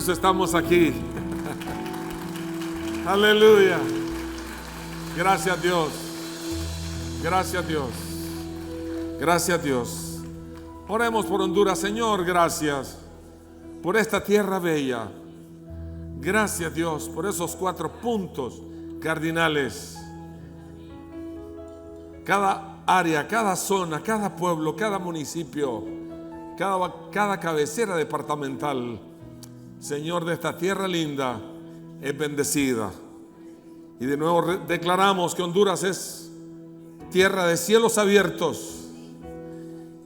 eso estamos aquí. Aleluya. Gracias Dios. Gracias Dios. Gracias Dios. Oremos por Honduras. Señor, gracias por esta tierra bella. Gracias Dios por esos 4 puntos cardinales. Cada área, cada zona, cada pueblo, cada municipio, cada cabecera departamental, Señor, de esta tierra linda es bendecida. Y de nuevo declaramos que Honduras es tierra de cielos abiertos,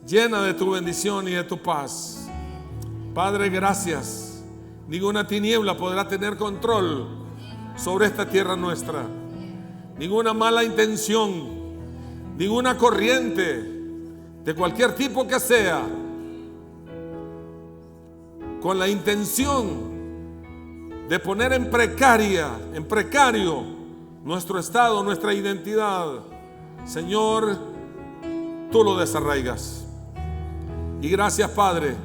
llena de tu bendición y de tu paz. Padre, gracias. Ninguna tiniebla podrá tener control sobre esta tierra nuestra. Ninguna mala intención, ninguna corriente de cualquier tipo que sea, con la intención de poner en precario nuestro estado, nuestra identidad, Señor, tú lo desarraigas. Y gracias, Padre,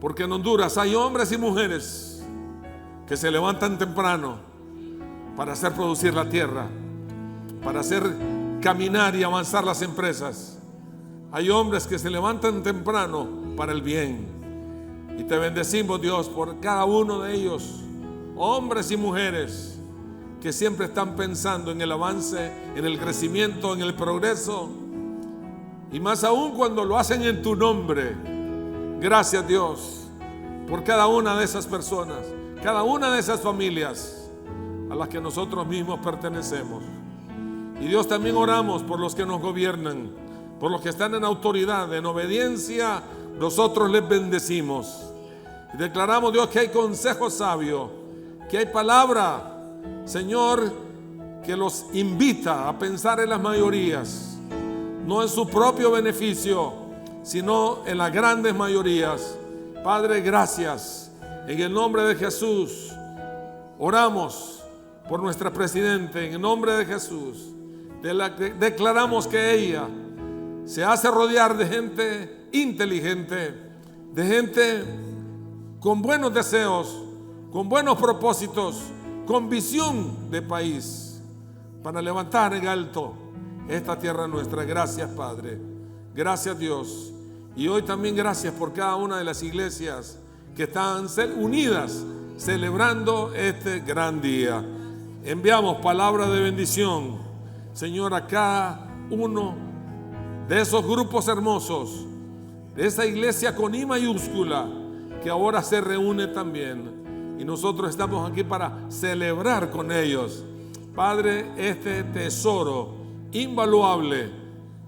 porque en Honduras hay hombres y mujeres que se levantan temprano para hacer producir la tierra, para hacer caminar y avanzar las empresas. Hay hombres que se levantan temprano para el bien. Y te bendecimos, Dios, por cada uno de ellos, hombres y mujeres que siempre están pensando en el avance, en el crecimiento, en el progreso, y más aún cuando lo hacen en tu nombre. Gracias Dios por cada una de esas personas, cada una de esas familias a las que nosotros mismos pertenecemos. Y Dios, también oramos por los que nos gobiernan, por los que están en autoridad, en obediencia. Nosotros les bendecimos y declaramos, Dios, que hay consejo sabio, que hay palabra, Señor, que los invita a pensar en las mayorías, no en su propio beneficio, sino en las grandes mayorías. Padre, gracias. En el nombre de Jesús oramos por nuestra presidenta. En el nombre de Jesús declaramos que ella se hace rodear de gente inteligente, de gente con buenos deseos, con buenos propósitos, con visión de país, para levantar en alto esta tierra nuestra. Gracias, Padre. Gracias, Dios. Y hoy también gracias por cada una de las iglesias que están unidas celebrando este gran día. Enviamos palabra de bendición, Señor, a cada uno de esos grupos hermosos, de esa iglesia con I mayúscula, que ahora se reúne también. Y nosotros estamos aquí para celebrar con ellos, Padre, este tesoro invaluable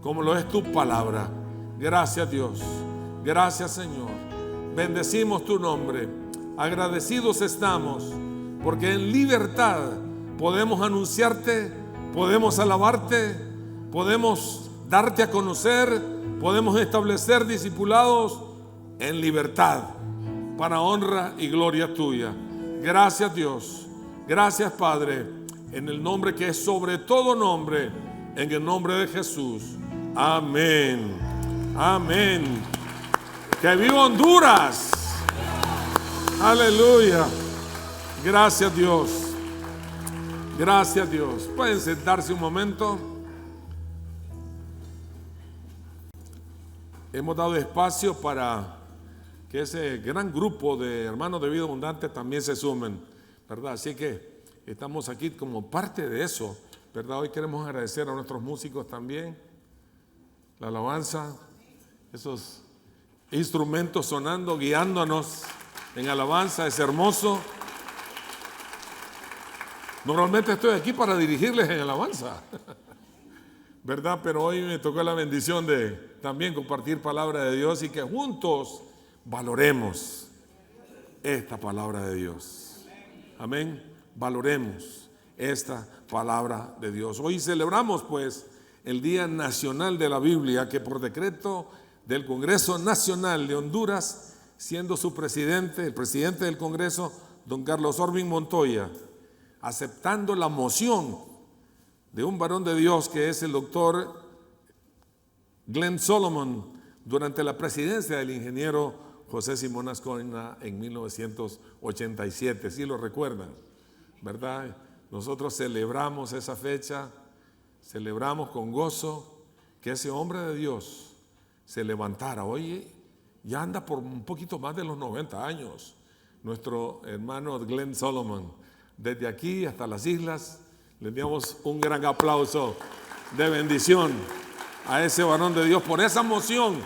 como lo es tu palabra. Gracias, Dios. Gracias, Señor. Bendecimos tu nombre. Agradecidos estamos porque en libertad podemos anunciarte, podemos alabarte, podemos darte a conocer, podemos establecer discipulados en libertad para honra y gloria tuya. Gracias, Dios. Gracias, Padre, en el nombre que es sobre todo nombre, en el nombre de Jesús. Amén. Amén. Que viva Honduras. Aleluya. Gracias, Dios. Gracias, Dios. Pueden sentarse un momento. Hemos dado espacio para que ese gran grupo de hermanos de vida abundante también se sumen, ¿verdad? Así que estamos aquí como parte de eso, ¿verdad? Hoy queremos agradecer a nuestros músicos también, la alabanza, esos instrumentos sonando, guiándonos en alabanza, es hermoso. Normalmente estoy aquí para dirigirles en alabanza, ¿verdad? Pero hoy me tocó la bendición de también compartir palabra de Dios y que juntos valoremos esta palabra de Dios. Amén. Valoremos esta palabra de Dios. Hoy celebramos pues el Día Nacional de la Biblia, que por decreto del Congreso Nacional de Honduras, siendo su presidente, el presidente del Congreso, don Carlos Orbin Montoya, aceptando la moción de un varón de Dios que es el doctor Glenn Solomon, durante la presidencia del ingeniero José Simón Ascona en 1987, ¿sí lo recuerdan? ¿Verdad? Nosotros celebramos esa fecha, celebramos con gozo que ese hombre de Dios se levantara. Hoy ya anda por un poquito más de los 90 años. Nuestro hermano Glenn Solomon, desde aquí hasta las islas, le damos un gran aplauso de bendición a ese varón de Dios por esa moción,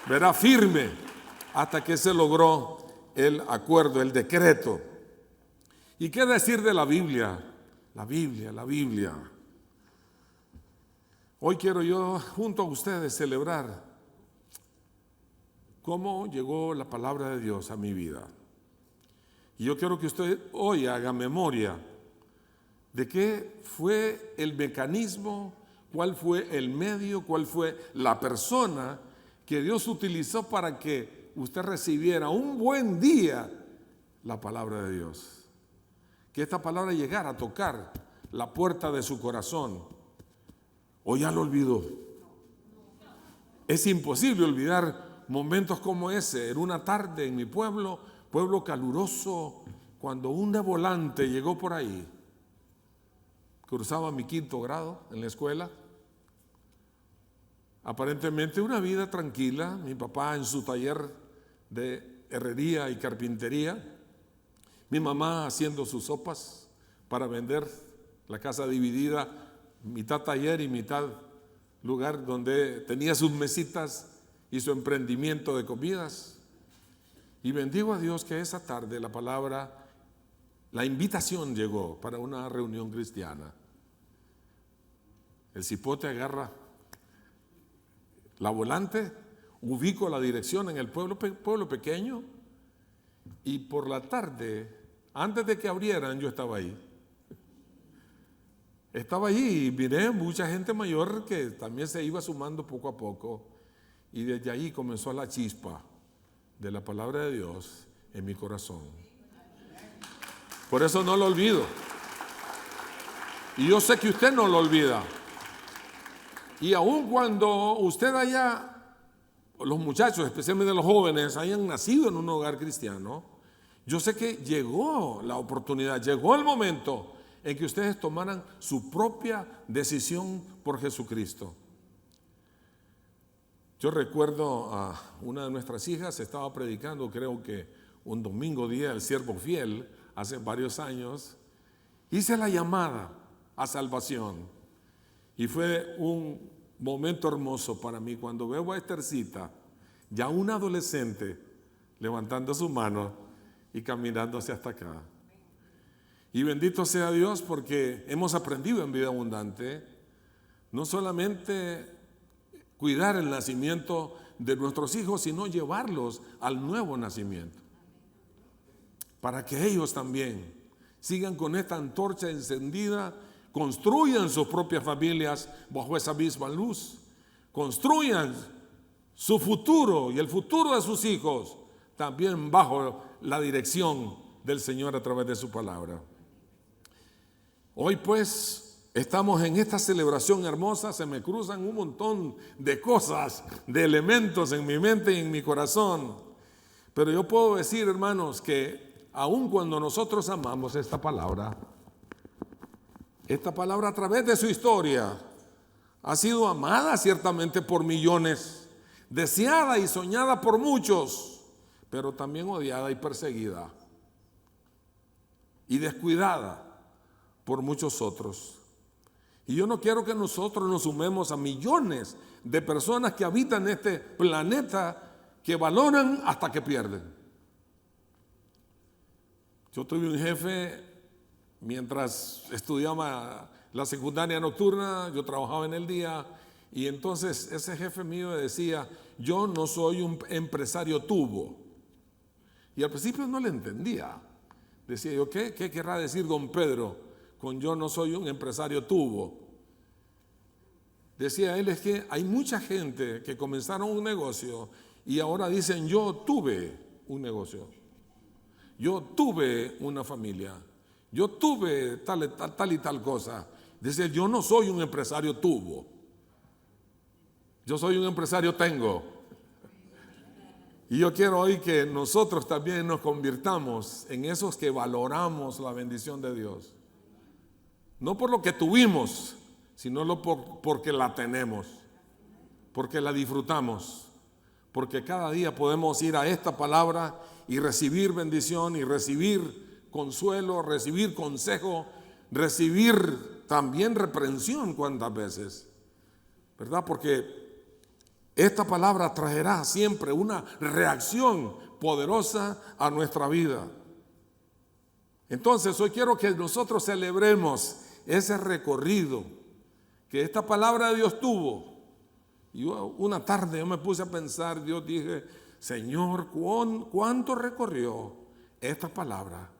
verá, firme, hasta que se logró el acuerdo, el decreto. ¿Y qué decir de la Biblia? La Biblia. Hoy quiero yo, junto a ustedes, celebrar cómo llegó la palabra de Dios a mi vida. Y yo quiero que usted hoy haga memoria de qué fue el mecanismo, cuál fue el medio, cuál fue la persona que Dios utilizó para que usted recibiera un buen día la palabra de Dios. Que esta palabra llegara a tocar la puerta de su corazón. ¿O ya lo olvidó? Es imposible olvidar momentos como ese. En una tarde en mi pueblo caluroso, cuando un volante llegó por ahí, cursaba mi 5º grado en la escuela. Aparentemente una vida tranquila, mi papá en su taller de herrería y carpintería, mi mamá haciendo sus sopas para vender, la casa dividida, mitad taller y mitad lugar donde tenía sus mesitas y su emprendimiento de comidas. Y bendigo a Dios que esa tarde la invitación llegó para una reunión cristiana. El cipote agarra la volante, ubico la dirección en el pueblo pequeño, y por la tarde, antes de que abrieran, yo estaba ahí. Estaba allí y miré mucha gente mayor que también se iba sumando poco a poco, y desde ahí comenzó la chispa de la palabra de Dios en mi corazón. Por eso no lo olvido. Y yo sé que usted no lo olvida. Y aun cuando usted los muchachos, especialmente los jóvenes, hayan nacido en un hogar cristiano, yo sé que llegó la oportunidad, llegó el momento en que ustedes tomaran su propia decisión por Jesucristo. Yo recuerdo a una de nuestras hijas, estaba predicando, creo que un domingo día, el siervo fiel, hace varios años. Hice la llamada a salvación y fue un momento hermoso para mí cuando veo a Esthercita, ya una adolescente, levantando su mano y caminando hacia hasta acá. Y bendito sea Dios, porque hemos aprendido en Vida Abundante no solamente cuidar el nacimiento de nuestros hijos, sino llevarlos al nuevo nacimiento, para que ellos también sigan con esta antorcha encendida, construyan sus propias familias bajo esa misma luz, construyan su futuro y el futuro de sus hijos también bajo la dirección del Señor a través de su palabra. Hoy pues estamos en esta celebración hermosa, se me cruzan un montón de cosas, de elementos en mi mente y en mi corazón, pero yo puedo decir, hermanos, que aun cuando nosotros amamos esta palabra a través de su historia ha sido amada ciertamente por millones, deseada y soñada por muchos, pero también odiada y perseguida y descuidada por muchos otros. Y yo no quiero que nosotros nos sumemos a millones de personas que habitan este planeta que valoran hasta que pierden. Yo tuve un jefe, mientras estudiaba la secundaria nocturna, yo trabajaba en el día, y entonces ese jefe mío decía, yo no soy un empresario tubo. Y al principio no le entendía. Decía yo, ¿qué querrá decir don Pedro con yo no soy un empresario tubo? Decía él, es que hay mucha gente que comenzaron un negocio y ahora dicen, yo tuve un negocio, yo tuve una familia, yo tuve tal y tal cosa. Dice, yo no soy un empresario tubo, yo soy un empresario tengo. Y yo quiero hoy que nosotros también nos convirtamos en esos que valoramos la bendición de Dios. No por lo que tuvimos, sino porque la tenemos, porque la disfrutamos, porque cada día podemos ir a esta palabra y recibir bendición y recibir consuelo, recibir consejo, recibir también reprensión cuantas veces, ¿verdad? Porque esta palabra traerá siempre una reacción poderosa a nuestra vida. Entonces hoy quiero que nosotros celebremos ese recorrido que esta palabra de Dios tuvo. Y una tarde yo me puse a pensar, Dios, dije, Señor, ¿cuánto recorrió esta palabra?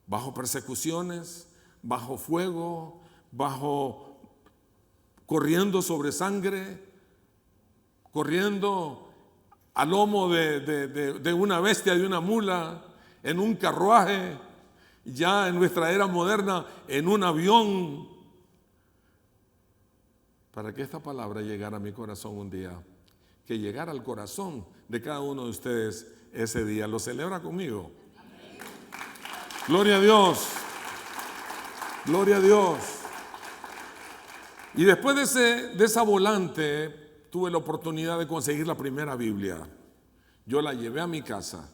Bajo persecuciones, bajo fuego, corriendo sobre sangre, corriendo al lomo de una bestia, de una mula, en un carruaje, ya en nuestra era moderna, en un avión, para que esta palabra llegara a mi corazón un día, que llegara al corazón de cada uno de ustedes ese día. ¿Lo celebra conmigo? Amén. Gloria a Dios, gloria a Dios. Y después de esa volante, tuve la oportunidad de conseguir la primera Biblia. Yo la llevé a mi casa.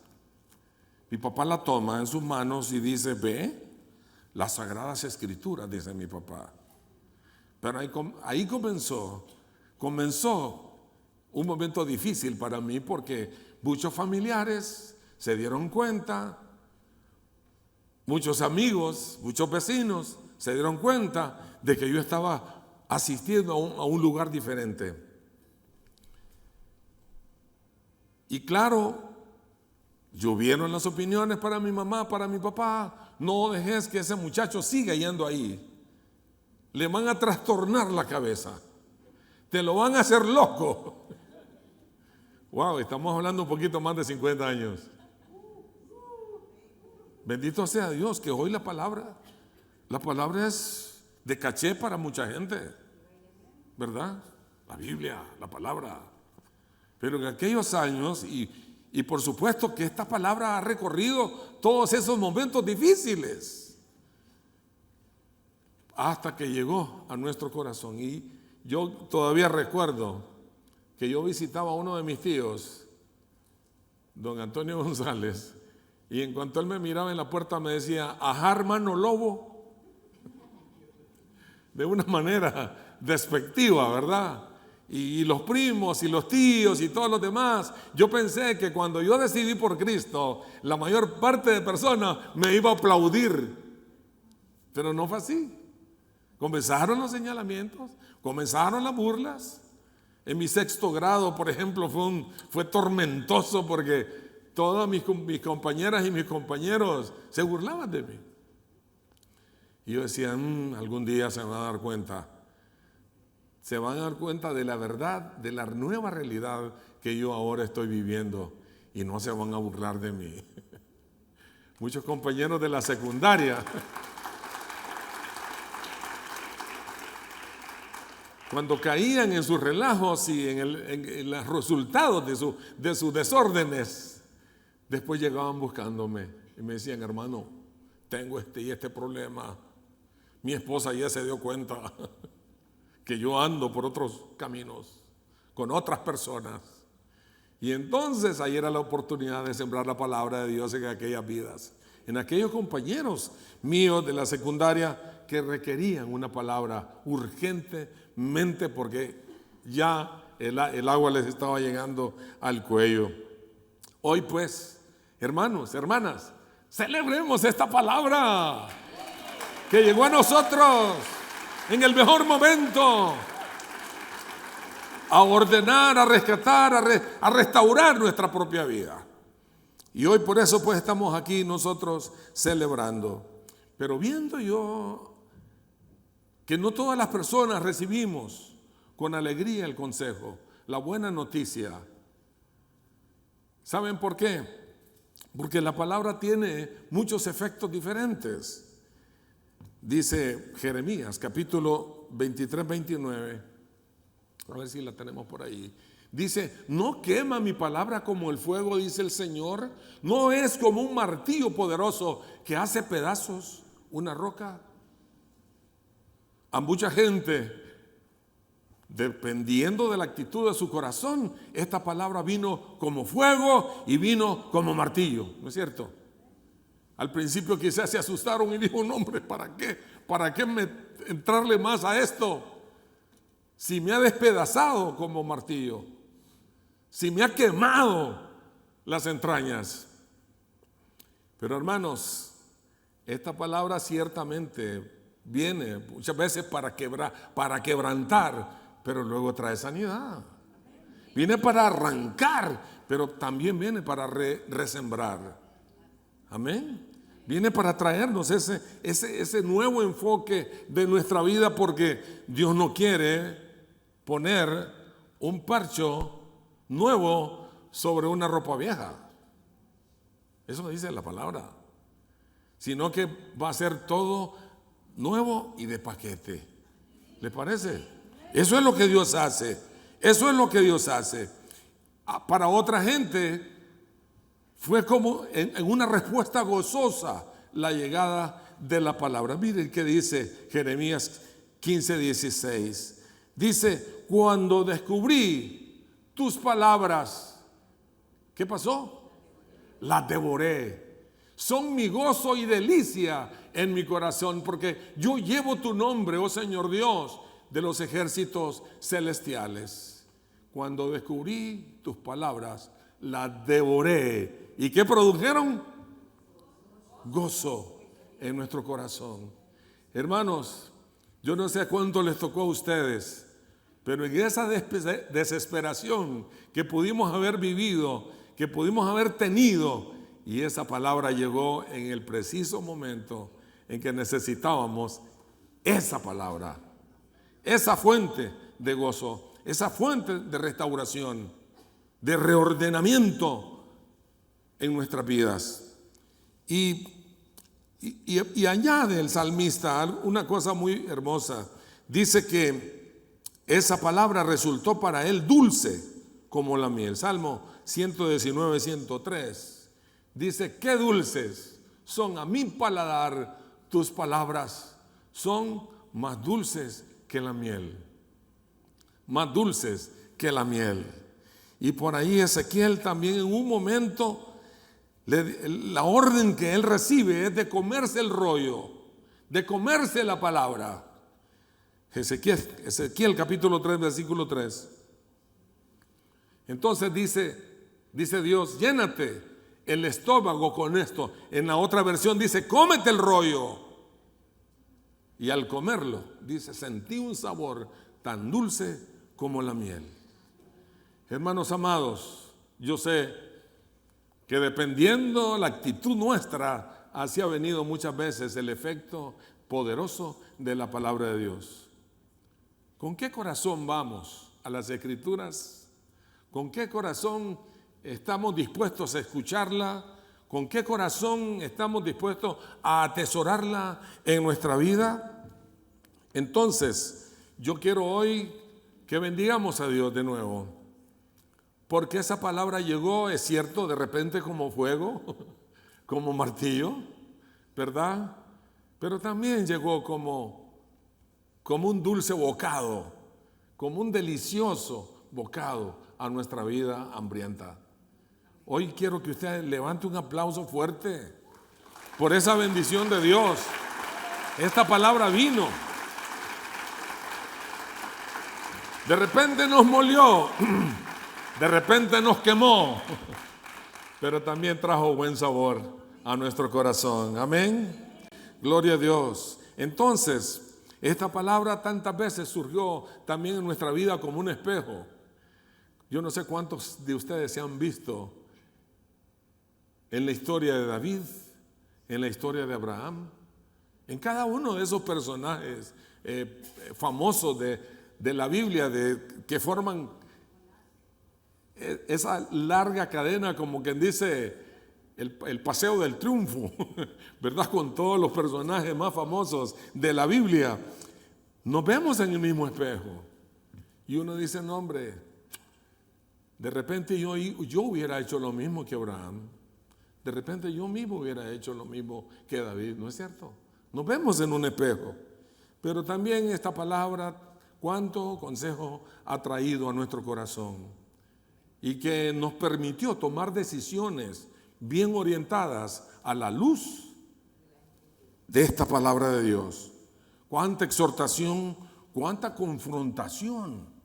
Mi papá la toma en sus manos y dice, ve, las Sagradas Escrituras, dice mi papá. Pero ahí comenzó un momento difícil para mí, porque muchos familiares se dieron cuenta, muchos amigos, muchos vecinos se dieron cuenta de que yo estaba asistiendo a un lugar diferente. Y claro, llovieron las opiniones para mi mamá, para mi papá. No dejes que ese muchacho siga yendo ahí. Le van a trastornar la cabeza. Te lo van a hacer loco. Wow, estamos hablando un poquito más de 50 años. Bendito sea Dios que hoy la palabra es de caché para mucha gente, ¿verdad? La Biblia, la palabra. Pero en aquellos años, y por supuesto que esta palabra ha recorrido todos esos momentos difíciles, hasta que llegó a nuestro corazón. Y yo todavía recuerdo que yo visitaba a uno de mis tíos, don Antonio González, y en cuanto él me miraba en la puerta me decía, ajá, hermano lobo, de una manera despectiva, ¿verdad? Y los primos y los tíos y todos los demás. Yo pensé que cuando yo decidí por Cristo, la mayor parte de personas me iba a aplaudir, pero no fue así. Comenzaron los señalamientos, comenzaron las burlas. En mi 6º grado, por ejemplo, fue tormentoso, porque todas mis compañeras y mis compañeros se burlaban de mí. Y yo decía, algún día se van a dar cuenta. Se van a dar cuenta de la verdad, de la nueva realidad que yo ahora estoy viviendo, y no se van a burlar de mí. Muchos compañeros de la secundaria, cuando caían en sus relajos y en los resultados de sus desórdenes, después llegaban buscándome y me decían, hermano, tengo este y este problema. Mi esposa ya se dio cuenta que yo ando por otros caminos, con otras personas. Y entonces ahí era la oportunidad de sembrar la palabra de Dios en aquellas vidas, en aquellos compañeros míos de la secundaria que requerían una palabra urgentemente, porque ya el agua les estaba llegando al cuello. Hoy pues, hermanos, hermanas, celebremos esta palabra que llegó a nosotros en el mejor momento, a ordenar, a rescatar, a restaurar nuestra propia vida. Y hoy por eso pues estamos aquí nosotros celebrando. Pero viendo yo que no todas las personas recibimos con alegría el consejo, la buena noticia. ¿Saben por qué? Porque la palabra tiene muchos efectos diferentes. Dice Jeremías, capítulo 23, 29, a ver si la tenemos por ahí. Dice, no quema mi palabra como el fuego, dice el Señor. No es como un martillo poderoso que hace pedazos una roca. A mucha gente, dependiendo de la actitud de su corazón, esta palabra vino como fuego y vino como martillo, ¿no es cierto? Al principio quizás se asustaron y dijo, no hombre, ¿para qué? ¿Para qué entrarle más a esto? Si me ha despedazado como martillo, si me ha quemado las entrañas. Pero hermanos, esta palabra ciertamente viene muchas veces para quebrantar, pero luego trae sanidad. Viene para arrancar, pero también viene para resembrar. Amén. Viene para traernos ese nuevo enfoque de nuestra vida, porque Dios no quiere poner un parcho nuevo sobre una ropa vieja. Eso dice la palabra. Sino que va a ser todo nuevo y de paquete. ¿Le parece? Eso es lo que Dios hace. Eso es lo que Dios hace. Para otra gente fue como en una respuesta gozosa la llegada de la palabra. Miren qué dice Jeremías 15:16. Dice, cuando descubrí tus palabras, ¿qué pasó? Las devoré. Son mi gozo y delicia en mi corazón, porque yo llevo tu nombre, oh Señor Dios de los ejércitos celestiales. Cuando descubrí tus palabras, las devoré. ¿Y qué produjeron? Gozo en nuestro corazón. Hermanos, yo no sé cuánto les tocó a ustedes, pero en esa desesperación que pudimos haber vivido, que pudimos haber tenido, y esa palabra llegó en el preciso momento en que necesitábamos esa palabra, esa fuente de gozo, esa fuente de restauración, de reordenamiento en nuestras vidas. Y añade el salmista una cosa muy hermosa. Dice que esa palabra resultó para él dulce como la miel. Salmo 119, 103. Dice, qué dulces son a mi paladar tus palabras. Son más dulces que la miel. Más dulces que la miel. Y por ahí Ezequiel también en un momento, la orden que él recibe es de comerse el rollo, de comerse la palabra. Ezequiel capítulo 3, versículo 3. Entonces dice Dios, llénate el estómago con esto. En la otra versión dice, cómete el rollo. Y al comerlo, dice, sentí un sabor tan dulce como la miel. Hermanos amados, yo sé que dependiendo la actitud nuestra, así ha venido muchas veces el efecto poderoso de la palabra de Dios. ¿Con qué corazón vamos a las Escrituras? ¿Con qué corazón estamos dispuestos a escucharla? ¿Con qué corazón estamos dispuestos a atesorarla en nuestra vida? Entonces, yo quiero hoy que bendigamos a Dios de nuevo, porque esa palabra llegó, es cierto, de repente como fuego, como martillo, ¿verdad? Pero también llegó como un dulce bocado, como un delicioso bocado a nuestra vida hambrienta. Hoy quiero que usted levante un aplauso fuerte por esa bendición de Dios. Esta palabra vino. De repente nos molió, de repente nos quemó, pero también trajo buen sabor a nuestro corazón. Amén. Gloria a Dios. Entonces, esta palabra tantas veces surgió también en nuestra vida como un espejo. Yo no sé cuántos de ustedes se han visto en la historia de David, en la historia de Abraham, en cada uno de esos personajes famosos de la Biblia que forman esa larga cadena, como quien dice el paseo del triunfo, ¿verdad? Con todos los personajes más famosos de la Biblia. Nos vemos en el mismo espejo y uno dice, no hombre, De repente yo hubiera hecho lo mismo que Abraham. De repente yo mismo hubiera hecho lo mismo que David, ¿no es cierto? Nos vemos en un espejo. Pero también esta palabra, cuánto consejo ha traído a nuestro corazón y que nos permitió tomar decisiones bien orientadas a la luz de esta palabra de Dios. Cuánta exhortación, cuánta confrontación.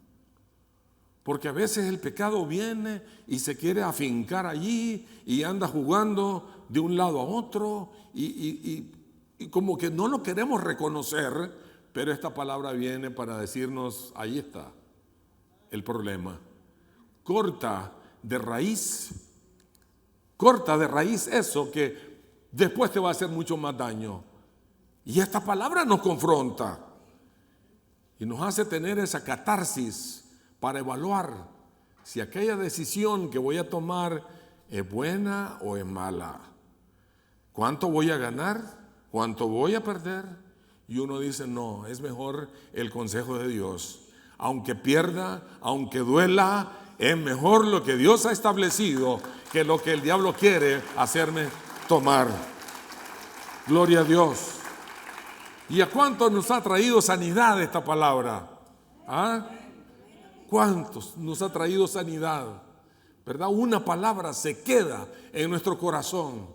Porque a veces el pecado viene y se quiere afincar allí y anda jugando de un lado a otro y como que no lo queremos reconocer, pero esta palabra viene para decirnos, ahí está el problema. Corta de raíz eso que después te va a hacer mucho más daño. Y esta palabra nos confronta y nos hace tener esa catarsis para evaluar si aquella decisión que voy a tomar es buena o es mala. ¿Cuánto voy a ganar? ¿Cuánto voy a perder? Y uno dice, no, es mejor el consejo de Dios. Aunque pierda, aunque duela, es mejor lo que Dios ha establecido que lo que el diablo quiere hacerme tomar. Gloria a Dios. ¿Y a cuántos nos ha traído sanidad esta palabra? ¿Ah? ¿Cuántos nos ha traído sanidad? ¿Verdad? Una palabra se queda en nuestro corazón.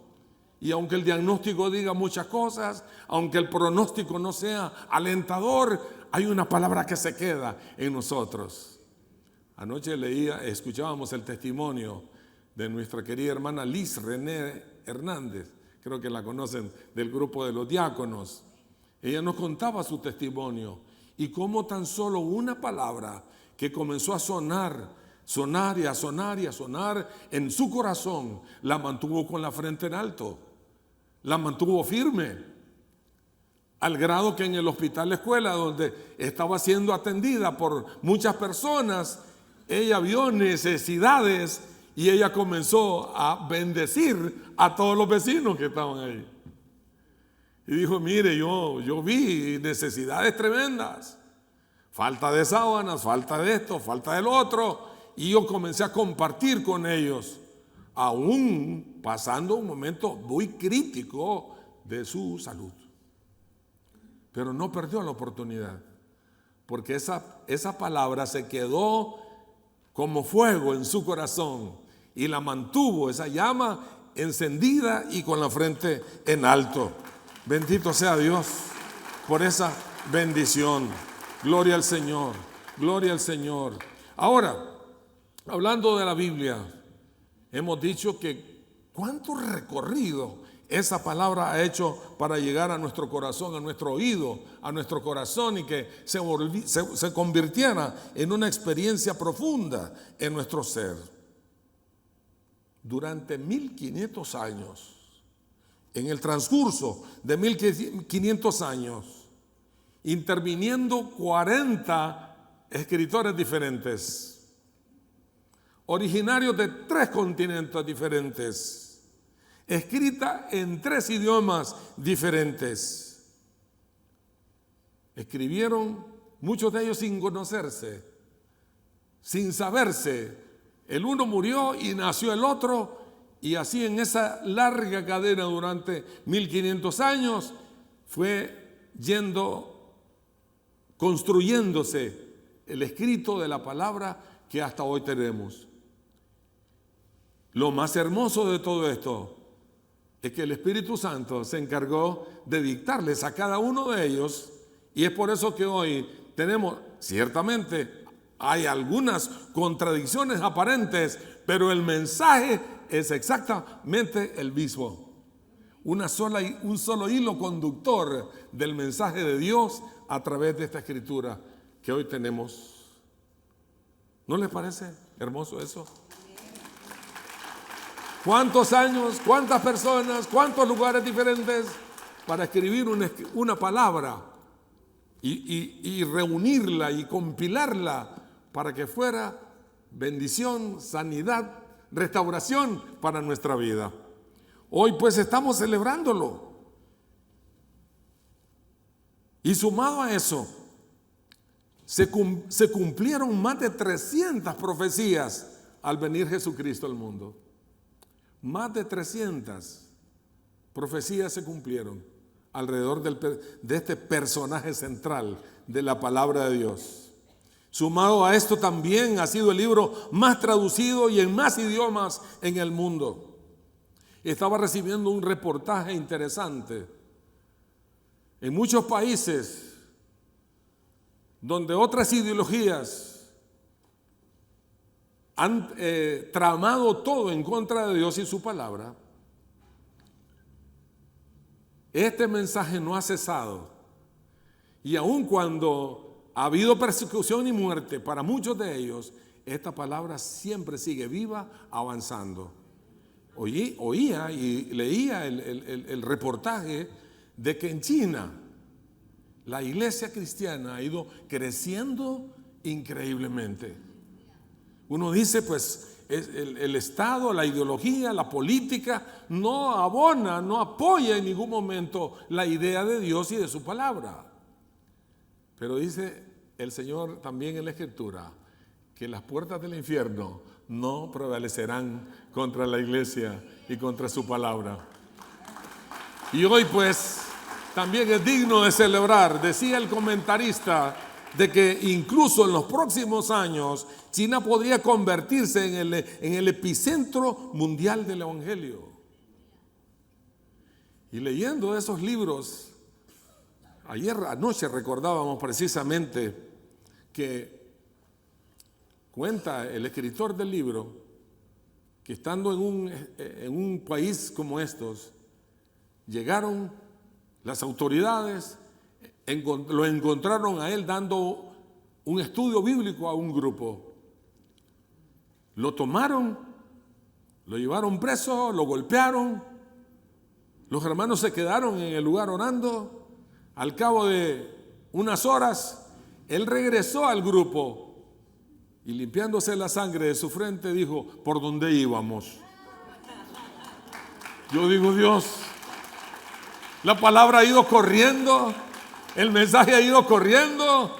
Y aunque el diagnóstico diga muchas cosas, aunque el pronóstico no sea alentador, hay una palabra que se queda en nosotros. Anoche escuchábamos el testimonio de nuestra querida hermana Liz René Hernández, creo que la conocen, del grupo de los diáconos. Ella nos contaba su testimonio y cómo tan solo una palabra que comenzó a sonar y a sonar en su corazón, la mantuvo con la frente en alto, la mantuvo firme, al grado que en el hospital escuela, donde estaba siendo atendida por muchas personas, ella vio necesidades y ella comenzó a bendecir a todos los vecinos que estaban ahí. Y dijo, mire, yo vi necesidades tremendas. Falta de sábanas, falta de esto, falta del otro. Y yo comencé a compartir con ellos, aún pasando un momento muy crítico de su salud. Pero no perdió la oportunidad, porque esa palabra se quedó como fuego en su corazón y la mantuvo, esa llama encendida y con la frente en alto. Bendito sea Dios por esa bendición. Gloria al Señor, gloria al Señor. Ahora, hablando de la Biblia, hemos dicho que cuánto recorrido esa palabra ha hecho para llegar a nuestro corazón, a nuestro oído, a nuestro corazón y que se convirtiera en una experiencia profunda en nuestro ser. Durante 1500 años, en el transcurso de 1500 años, interviniendo 40 escritores diferentes, originarios de 3 continentes diferentes, escrita en 3 idiomas diferentes. Escribieron, muchos de ellos sin conocerse, sin saberse. El uno murió y nació el otro, y así en esa larga cadena durante 1500 años fue construyéndose el escrito de la palabra que hasta hoy tenemos. Lo más hermoso de todo esto es que el Espíritu Santo se encargó de dictarles a cada uno de ellos, y es por eso que hoy tenemos, ciertamente hay algunas contradicciones aparentes, pero el mensaje es exactamente el mismo. Un solo hilo conductor del mensaje de Dios a través de esta escritura que hoy tenemos. ¿No les parece hermoso eso? ¿Cuántos años, cuántas personas, cuántos lugares diferentes para escribir una palabra y reunirla y compilarla para que fuera bendición, sanidad, restauración para nuestra vida? Hoy pues estamos celebrándolo. Y sumado a eso, se cumplieron más de 300 profecías al venir Jesucristo al mundo. Más de 300 profecías se cumplieron alrededor de este personaje central de la palabra de Dios. Sumado a esto, también ha sido el libro más traducido y en más idiomas en el mundo. Estaba recibiendo un reportaje interesante. En muchos países donde otras ideologías han tramado todo en contra de Dios y su palabra, este mensaje no ha cesado. Y aun cuando ha habido persecución y muerte para muchos de ellos, esta palabra siempre sigue viva, avanzando. Oía y leía el reportaje de que en China la iglesia cristiana ha ido creciendo increíblemente. Uno dice, pues, el Estado, la ideología, la política no abona, no apoya en ningún momento la idea de Dios y de su palabra. Pero dice el Señor también en la Escritura que las puertas del infierno no prevalecerán contra la iglesia y contra su palabra. Y hoy, pues, también es digno de celebrar, decía el comentarista, de que incluso en los próximos años China podría convertirse en el epicentro mundial del Evangelio. Y leyendo esos libros, ayer anoche recordábamos precisamente que cuenta el escritor del libro que estando en un país como estos, llegaron las autoridades, lo encontraron a él dando un estudio bíblico a un grupo. Lo tomaron, lo llevaron preso, lo golpearon. Los hermanos se quedaron en el lugar orando. Al cabo de unas horas, él regresó al grupo y limpiándose la sangre de su frente dijo: ¿por dónde íbamos? Yo digo, Dios, la palabra ha ido corriendo, el mensaje ha ido corriendo,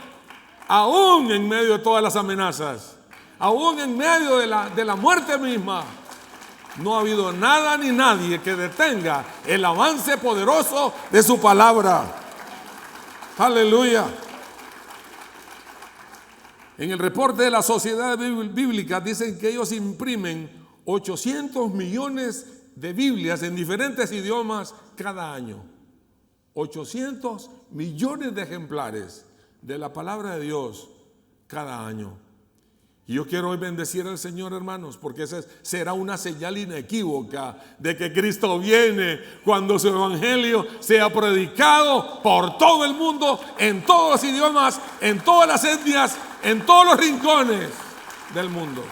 aún en medio de todas las amenazas, aún en medio de la muerte misma. No ha habido nada ni nadie que detenga el avance poderoso de su palabra. Aleluya. En el reporte de la Sociedad Bíblica dicen que ellos imprimen 800 millones de Biblias en diferentes idiomas cada año. 800 millones de ejemplares de la palabra de Dios cada año. Y yo quiero hoy bendecir al Señor, hermanos, porque esa será una señal inequívoca de que Cristo viene cuando su evangelio sea predicado por todo el mundo, en todos los idiomas, en todas las etnias, en todos los rincones del mundo.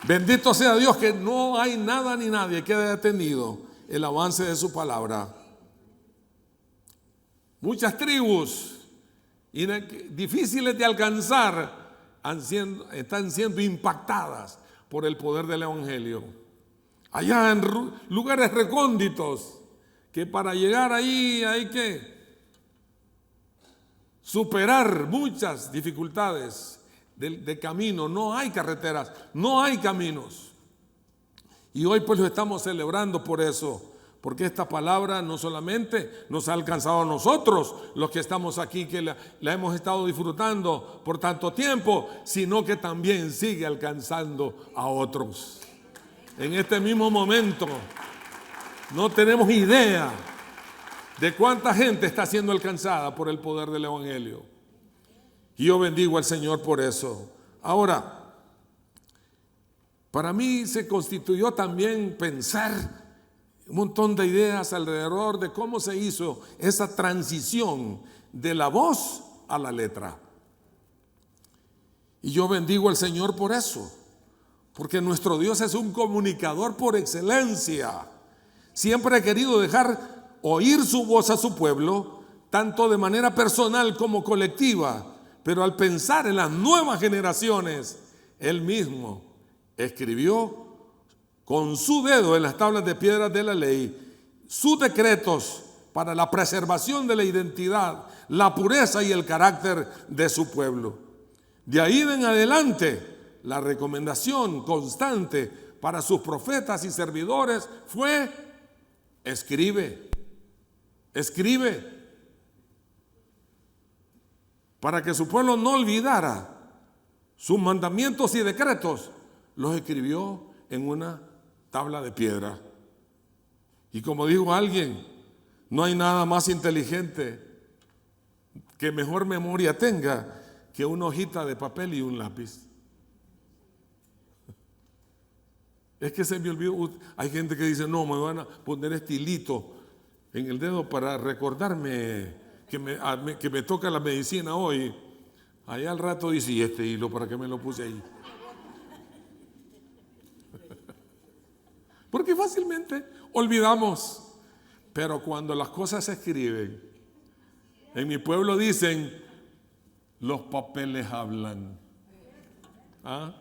Bendito sea Dios que no hay nada ni nadie que haya detenido el avance de su palabra. Muchas tribus difíciles de alcanzar están siendo impactadas por el poder del evangelio. Allá en lugares recónditos, que para llegar ahí hay que superar muchas dificultades de camino. No hay carreteras, no hay caminos. Y hoy pues lo estamos celebrando por eso, porque esta palabra no solamente nos ha alcanzado a nosotros, los que estamos aquí, que la hemos estado disfrutando por tanto tiempo, sino que también sigue alcanzando a otros. En este mismo momento no tenemos idea de cuánta gente está siendo alcanzada por el poder del evangelio. Y yo bendigo al Señor por eso. Ahora, para mí se constituyó también pensar un montón de ideas alrededor de cómo se hizo esa transición de la voz a la letra. Y yo bendigo al Señor por eso, porque nuestro Dios es un comunicador por excelencia. Siempre ha querido dejar oír su voz a su pueblo, tanto de manera personal como colectiva. Pero al pensar en las nuevas generaciones, Él mismo escribió con su dedo en las tablas de piedra de la ley sus decretos para la preservación de la identidad, la pureza y el carácter de su pueblo. De ahí en adelante, la recomendación constante para sus profetas y servidores fue: escribe, escribe. Para que su pueblo no olvidara sus mandamientos y decretos, los escribió en una tabla de piedra. Y como dijo alguien, no hay nada más inteligente que mejor memoria tenga que una hojita de papel y un lápiz. Es que se me olvidó. Hay gente que dice: no, me van a poner este hilito en el dedo para recordarme que me toca la medicina hoy. Allá al rato dice: ¿y este hilo para qué me lo puse ahí? Porque fácilmente olvidamos. Pero cuando las cosas se escriben, en mi pueblo dicen: los papeles hablan. ¿Ah?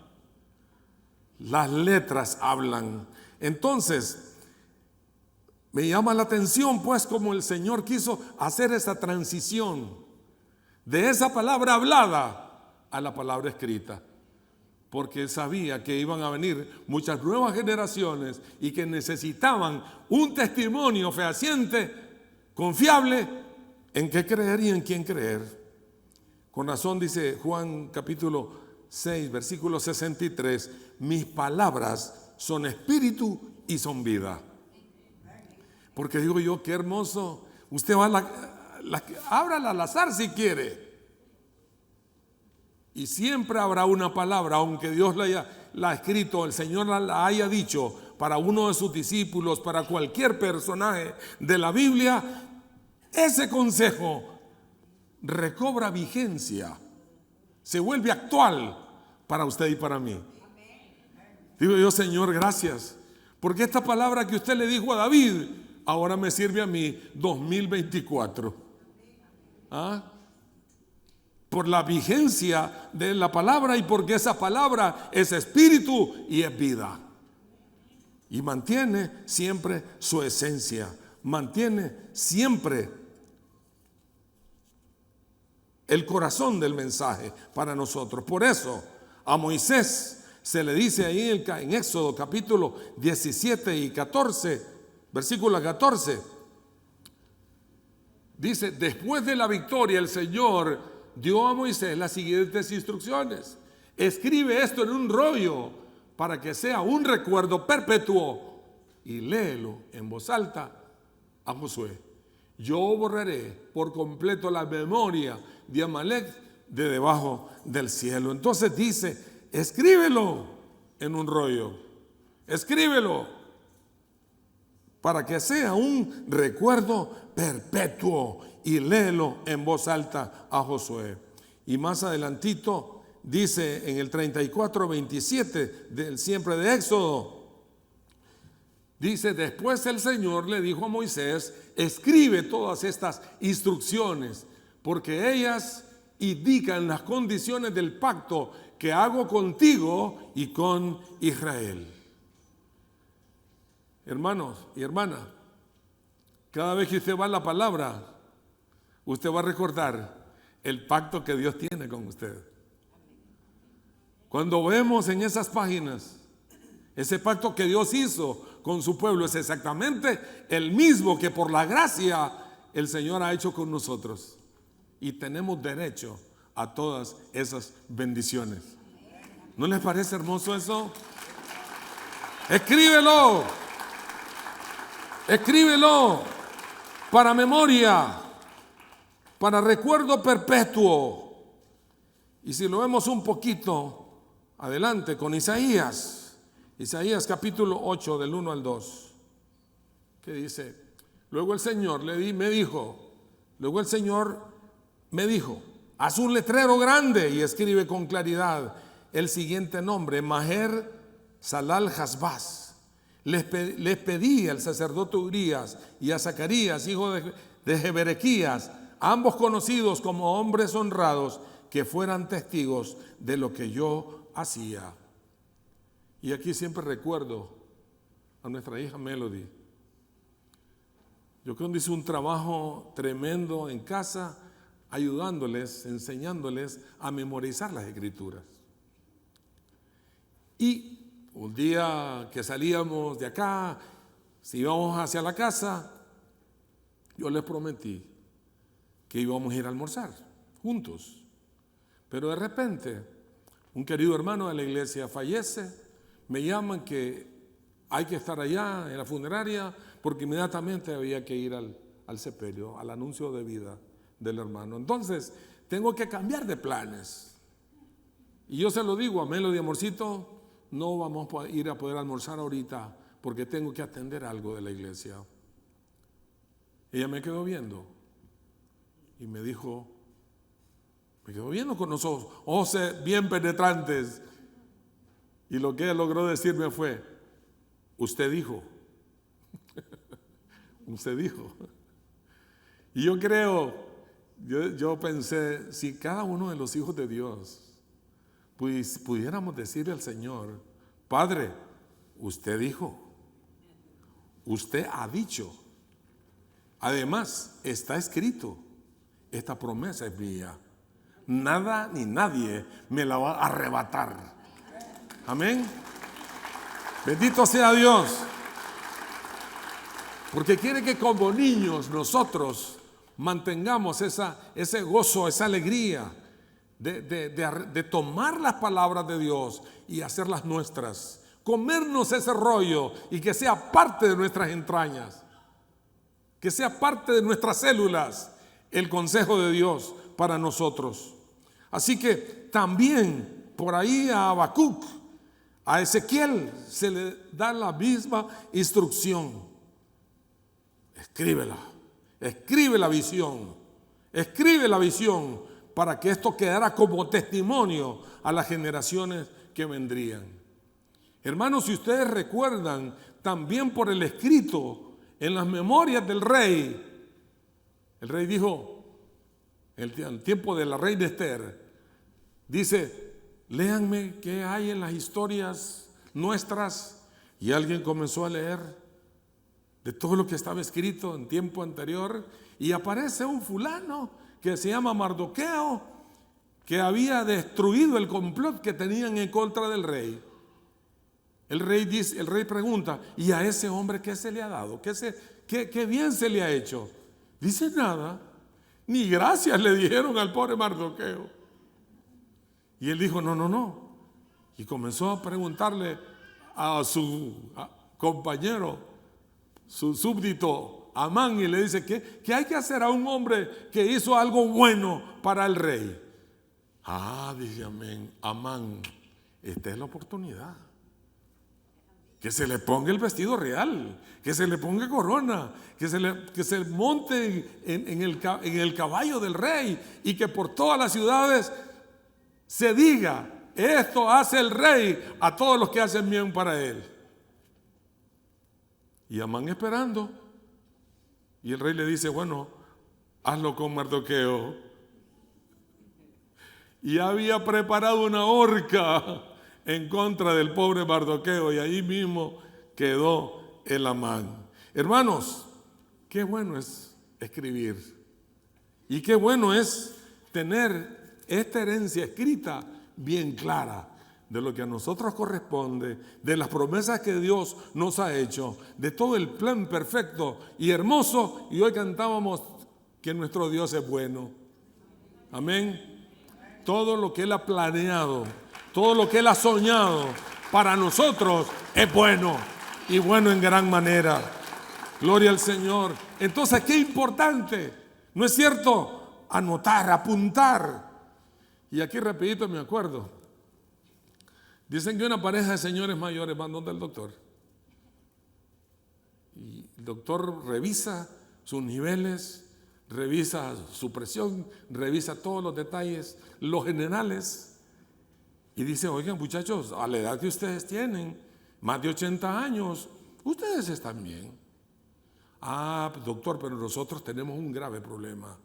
Las letras hablan. Entonces, me llama la atención, pues, como el Señor quiso hacer esa transición de esa palabra hablada a la palabra escrita. Porque Él sabía que iban a venir muchas nuevas generaciones y que necesitaban un testimonio fehaciente, confiable, en qué creer y en quién creer. Con razón dice Juan capítulo 6, versículo 63, mis palabras son espíritu y son vida. Porque digo yo, qué hermoso. Usted va ábrala al azar si quiere. Y siempre habrá una palabra, aunque Dios la ha escrito, el Señor la haya dicho para uno de sus discípulos, para cualquier personaje de la Biblia, ese consejo recobra vigencia, se vuelve actual para usted y para mí. Digo yo, Señor, gracias, porque esta palabra que usted le dijo a David, ahora me sirve a mí 2024. ¿Ah? Por la vigencia de la palabra y porque esa palabra es espíritu y es vida. Y mantiene siempre su esencia, mantiene siempre el corazón del mensaje para nosotros. Por eso a Moisés se le dice ahí en Éxodo capítulo 17 y 14, versículo 14, dice: después de la victoria el Señor dio a Moisés las siguientes instrucciones: escribe esto en un rollo para que sea un recuerdo perpetuo y léelo en voz alta a Josué. Yo borraré por completo la memoria de Amalek de debajo del cielo. Entonces dice: escríbelo en un rollo, escríbelo para que sea un recuerdo perpetuo y léelo en voz alta a Josué. Y más adelantito dice en el 34:27 del siempre de Éxodo, dice: después el Señor le dijo a Moisés: escribe todas estas instrucciones, porque ellas indican las condiciones del pacto que hago contigo y con Israel. Hermanos y hermanas, cada vez que usted va a la palabra, usted va a recordar el pacto que Dios tiene con usted. Cuando vemos en esas páginas ese pacto que Dios hizo con su pueblo, es exactamente el mismo que por la gracia el Señor ha hecho con nosotros. Y tenemos derecho a todas esas bendiciones. ¿No les parece hermoso eso? Escríbelo. Escríbelo para memoria, para recuerdo perpetuo. Y si lo vemos un poquito adelante con Isaías capítulo 8 del 1 al 2, que dice: luego el Señor me dijo, haz un letrero grande y escribe con claridad el siguiente nombre: Maher Salal Hasbaz. Les pedí al sacerdote Urías y a Zacarías, hijo de Jeberequías, ambos conocidos como hombres honrados, que fueran testigos de lo que yo hacía. Y aquí siempre recuerdo a nuestra hija Melody. Yo creo que hizo un trabajo tremendo en casa, ayudándoles, enseñándoles a memorizar las escrituras. Y un día que salíamos de acá, si íbamos hacia la casa, yo les prometí que íbamos a ir a almorzar juntos. Pero de repente, un querido hermano de la iglesia fallece, me llaman que hay que estar allá en la funeraria porque inmediatamente había que ir al sepelio, al anuncio de vida del hermano. Entonces, tengo que cambiar de planes. Y yo se lo digo a Melody, amorcito, no vamos a ir a poder almorzar ahorita porque tengo que atender algo de la iglesia. Ella me quedó viendo y me dijo, me quedó viendo con los ojos bien penetrantes. Y lo que ella logró decirme fue, usted dijo, usted dijo. Y yo creo, yo pensé, si cada uno de los hijos de Dios pues pudiéramos decirle al Señor, Padre, usted dijo, usted ha dicho, además está escrito, esta promesa es mía, nada ni nadie me la va a arrebatar. Amén. Bendito sea Dios, porque quiere que como niños nosotros mantengamos ese gozo, esa alegría de tomar las palabras de Dios y hacerlas nuestras, comernos ese rollo y que sea parte de nuestras entrañas, que sea parte de nuestras células el consejo de Dios para nosotros. Así que también por ahí a Habacuc, a Ezequiel se le da la misma instrucción. Escribe la visión para que esto quedara como testimonio a las generaciones que vendrían. Hermanos, si ustedes recuerdan, también por el escrito en las memorias del rey, el rey dijo, en el tiempo de la reina Esther, dice, léanme qué hay en las historias nuestras, y alguien comenzó a leer de todo lo que estaba escrito en tiempo anterior, y aparece un fulano que se llama Mardoqueo, que había destruido el complot que tenían en contra del rey. El rey pregunta, ¿y a ese hombre qué se le ha dado? ¿Qué bien se le ha hecho? Dice nada, ni gracias le dijeron al pobre Mardoqueo. Y él dijo, no. Y comenzó a preguntarle a su compañero, su súbdito, Amán, y le dice, ¿qué hay que hacer a un hombre que hizo algo bueno para el rey? Dice Amán, esta es la oportunidad. Que se le ponga el vestido real, que se le ponga corona, que se monte en el caballo del rey y que por todas las ciudades se diga, esto hace el rey a todos los que hacen bien para él. Y Amán esperando. Y el rey le dice, bueno, hazlo con Mardoqueo. Y había preparado una horca en contra del pobre Mardoqueo, y ahí mismo quedó el Amán. Hermanos, qué bueno es escribir. Y qué bueno es tener esta herencia escrita bien clara de lo que a nosotros corresponde, de las promesas que Dios nos ha hecho, de todo el plan perfecto y hermoso. Y hoy cantábamos que nuestro Dios es bueno. Amén. Todo lo que Él ha planeado, todo lo que Él ha soñado para nosotros es bueno, y bueno en gran manera. Gloria al Señor. Entonces, qué importante, ¿no es cierto? Anotar, apuntar. Y aquí rapidito me acuerdo. Dicen que una pareja de señores mayores van donde el doctor. Y el doctor revisa sus niveles, revisa su presión, revisa todos los detalles, los generales. Y dice, oigan muchachos, a la edad que ustedes tienen, más de 80 años, ustedes están bien. Doctor, pero nosotros tenemos un grave problema.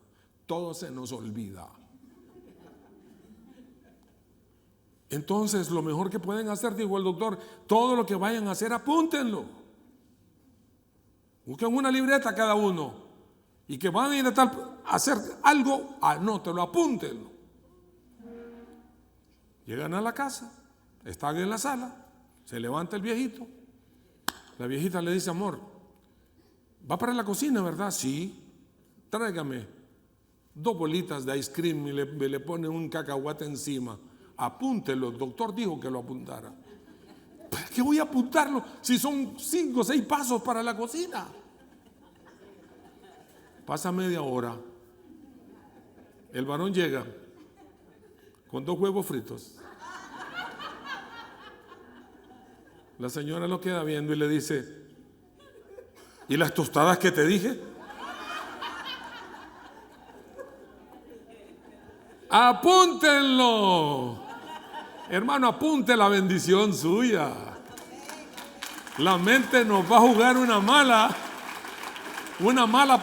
Todo se nos olvida. Entonces, lo mejor que pueden hacer, dijo el doctor, todo lo que vayan a hacer, apúntenlo. Busquen una libreta cada uno. Y que van a ir a hacer algo, anótenlo, apúntenlo. Llegan a la casa, Están en la sala, se levanta el viejito. La viejita le dice: amor, ¿va para la cocina, verdad? Sí. Tráigame 2 bolitas de ice cream y le pone un cacahuate encima. Apúntelo, el doctor dijo que lo apuntara. ¿Para qué voy a apuntarlo si son 5 o 6 pasos para la cocina? Pasa media hora. El varón llega con 2 huevos fritos. La señora lo queda viendo y le dice: ¿y las tostadas que te dije? Apúntenlo. Hermano, apunte la bendición suya. La mente nos va a jugar una mala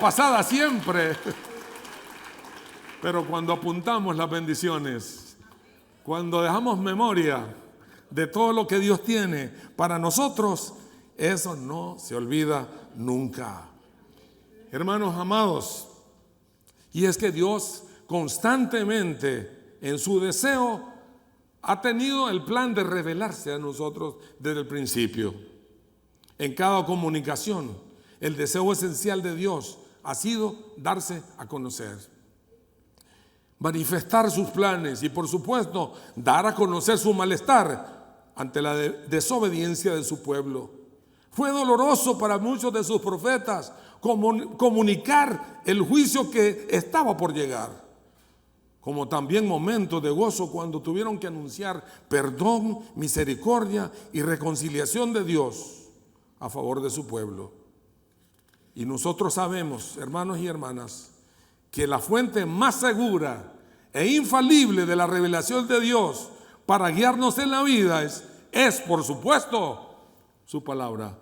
pasada siempre. Pero cuando apuntamos las bendiciones, cuando dejamos memoria de todo lo que Dios tiene para nosotros, eso no se olvida nunca. Hermanos amados, y es que Dios constantemente en su deseo ha tenido el plan de revelarse a nosotros desde el principio. En cada comunicación, el deseo esencial de Dios ha sido darse a conocer, manifestar sus planes y, por supuesto, dar a conocer su malestar ante la desobediencia de su pueblo. Fue doloroso para muchos de sus profetas comunicar el juicio que estaba por llegar, como también momentos de gozo cuando tuvieron que anunciar perdón, misericordia y reconciliación de Dios a favor de su pueblo. Y nosotros sabemos, hermanos y hermanas, que la fuente más segura e infalible de la revelación de Dios para guiarnos en la vida es por supuesto, su palabra.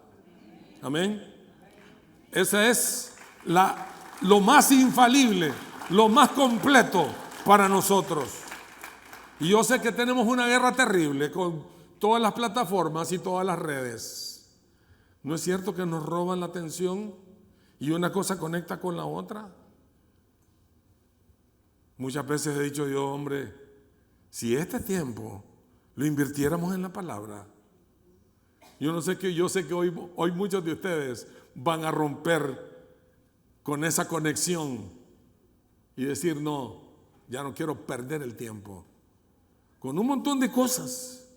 Amén. Esa es lo más infalible, lo más completo para nosotros. Y yo sé que tenemos una guerra terrible con todas las plataformas y todas las redes. ¿No es cierto que nos roban la atención y una cosa conecta con la otra? Muchas veces he dicho yo: hombre, si este tiempo lo invirtiéramos en la palabra, yo sé que hoy muchos de ustedes van a romper con esa conexión y decir: no, ya no quiero perder el tiempo con un montón de cosas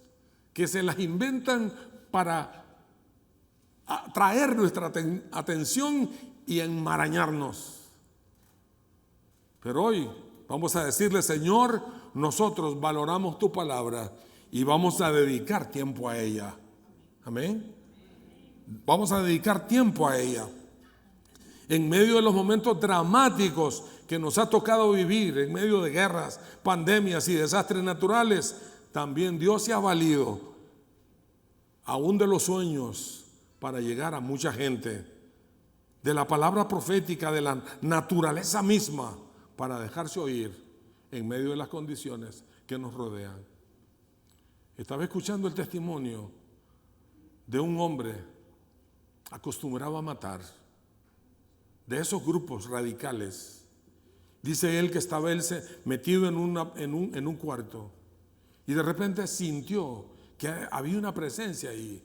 que se las inventan para atraer nuestra atención y enmarañarnos. Pero hoy vamos a decirle: Señor, nosotros valoramos tu palabra y vamos a dedicar tiempo a ella. Amén. Vamos a dedicar tiempo a ella. En medio de los momentos dramáticos que nos ha tocado vivir, en medio de guerras, pandemias y desastres naturales, también Dios se ha valido aún de los sueños para llegar a mucha gente, de la palabra profética, de la naturaleza misma, para dejarse oír en medio de las condiciones que nos rodean. Estaba escuchando el testimonio de un hombre acostumbrado a matar, de esos grupos radicales. Dice él que estaba metido en un cuarto y de repente sintió que había una presencia ahí.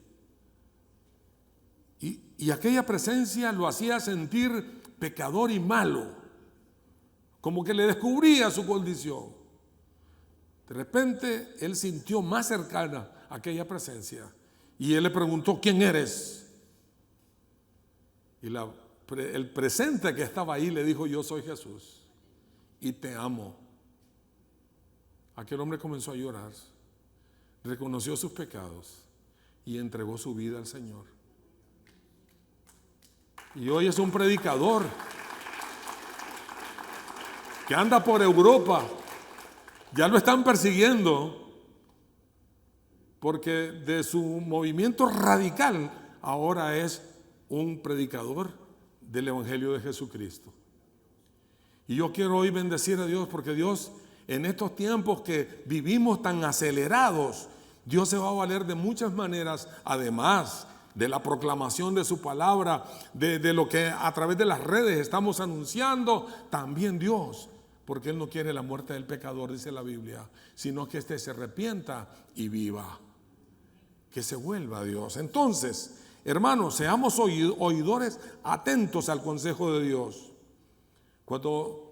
Y aquella presencia lo hacía sentir pecador y malo, como que le descubría su condición. De repente él sintió más cercana aquella presencia y él le preguntó: ¿quién eres? Y el presente que estaba ahí le dijo: yo soy Jesús y te amo. Aquel hombre comenzó a llorar, reconoció sus pecados y entregó su vida al Señor. Y hoy es un predicador que anda por Europa. Ya lo están persiguiendo porque de su movimiento radical ahora es un predicador del Evangelio de Jesucristo. Y yo quiero hoy bendecir a Dios, porque Dios, en estos tiempos que vivimos tan acelerados, Dios se va a valer de muchas maneras, además de la proclamación de su palabra, de lo que a través de las redes estamos anunciando. También Dios, porque Él no quiere la muerte del pecador, dice la Biblia, sino que éste se arrepienta y viva. que se vuelva a Dios. Entonces, hermanos, seamos oidores atentos al consejo de Dios. Cuando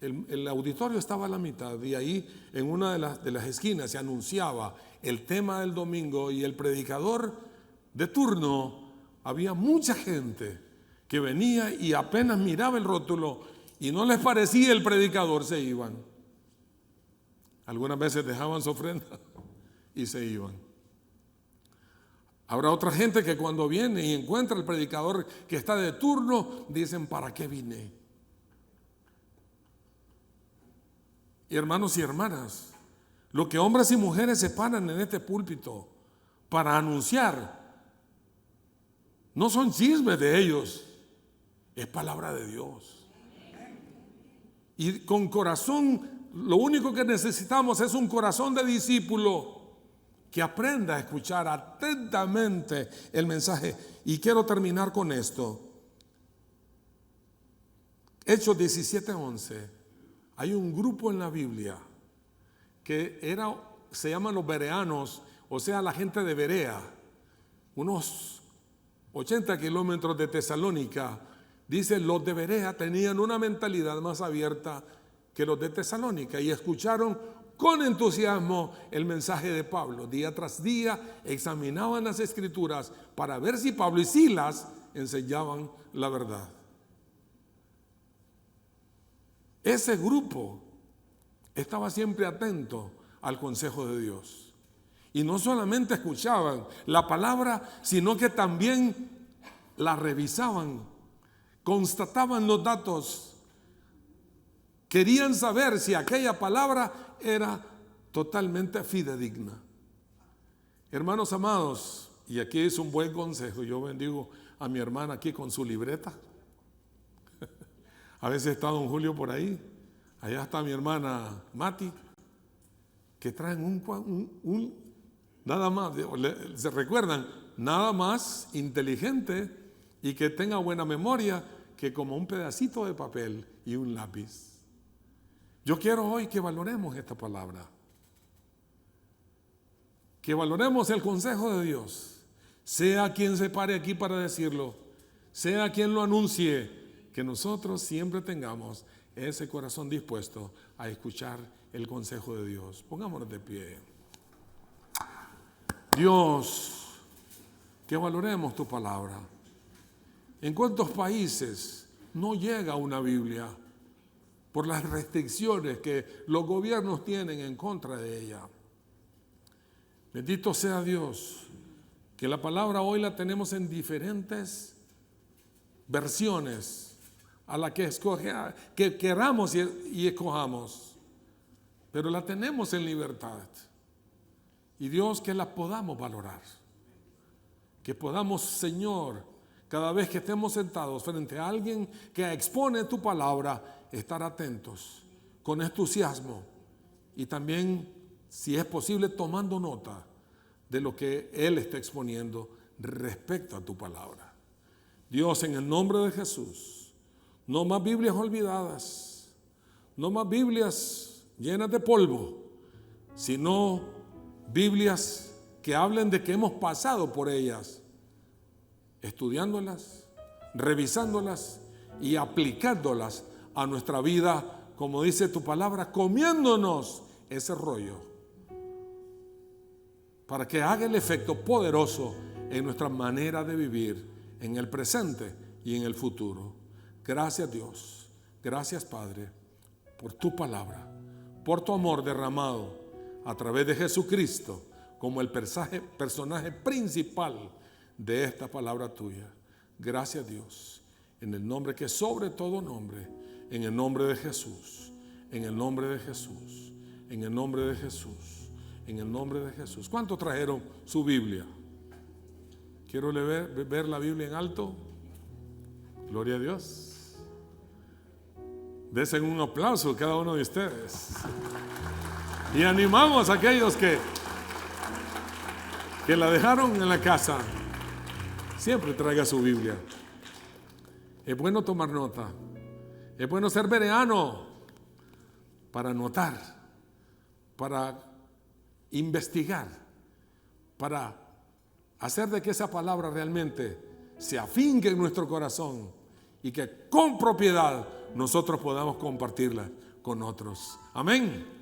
el auditorio estaba a la mitad y ahí en una de las esquinas se anunciaba el tema del domingo y el predicador de turno, había mucha gente que venía y apenas miraba el rótulo y no les parecía el predicador, se iban. Algunas veces dejaban su ofrenda y se iban. Habrá otra gente que cuando viene y encuentra el predicador que está de turno, dicen: ¿para qué vine? Y hermanos y hermanas, lo que hombres y mujeres se paran en este púlpito para anunciar no son chismes de ellos, es palabra de Dios. Y con corazón, lo único que necesitamos es un corazón de discípulo que aprenda a escuchar atentamente el mensaje. Y quiero terminar con esto. Hechos 17:11. Hay un grupo en la Biblia que se llaman los bereanos, o sea, la gente de Berea, unos 80 kilómetros de Tesalónica. Dice, los de Berea tenían una mentalidad más abierta que los de Tesalónica y escucharon con entusiasmo el mensaje de Pablo. Día tras día examinaban las escrituras para ver si Pablo y Silas enseñaban la verdad. Ese grupo estaba siempre atento al consejo de Dios. Y no solamente escuchaban la palabra, sino que también la revisaban, constataban los datos, querían saber si aquella palabra era totalmente fidedigna. Hermanos amados, y aquí es un buen consejo. Yo bendigo a mi hermana aquí con su libreta. A veces está don Julio por ahí. Allá está mi hermana Mati, que traen nada más, se recuerdan, nada más inteligente y que tenga buena memoria que como un pedacito de papel y un lápiz. Yo quiero hoy que valoremos esta palabra, que valoremos el consejo de Dios, sea quien se pare aquí para decirlo, sea quien lo anuncie, que nosotros siempre tengamos ese corazón dispuesto a escuchar el consejo de Dios. Pongámonos de pie. Dios, que valoremos tu palabra. ¿En cuántos países no llega una Biblia por las restricciones que los gobiernos tienen en contra de ella? Bendito sea Dios, que la palabra hoy la tenemos en diferentes versiones a la que queramos y escojamos, pero la tenemos en libertad. Y Dios, que la podamos valorar, que podamos, Señor, cada vez que estemos sentados frente a alguien que expone tu palabra, estar atentos, con entusiasmo y también, si es posible, tomando nota de lo que Él está exponiendo respecto a tu palabra. Dios, en el nombre de Jesús, no más Biblias olvidadas, no más Biblias llenas de polvo, sino Biblias que hablen de que hemos pasado por ellas, estudiándolas, revisándolas y aplicándolas a nuestra vida, como dice tu palabra, comiéndonos ese rollo, para que haga el efecto poderoso en nuestra manera de vivir, en el presente y en el futuro. Gracias Dios, gracias Padre, por tu palabra, por tu amor derramado a través de Jesucristo como el personaje principal de esta palabra tuya. Gracias Dios, en el nombre que es sobre todo nombre, en el nombre de Jesús, en el nombre de Jesús, en el nombre de Jesús, en el nombre de Jesús. ¿Cuántos trajeron su Biblia? Quiero ver la Biblia en alto. Gloria a Dios. Desen un aplauso a cada uno de ustedes. Y animamos a aquellos que la dejaron en la casa. Siempre traiga su Biblia. Es bueno tomar nota. Es bueno ser bereano para anotar, para investigar, para hacer de que esa palabra realmente se afinque en nuestro corazón y que con propiedad nosotros podamos compartirla con otros. Amén.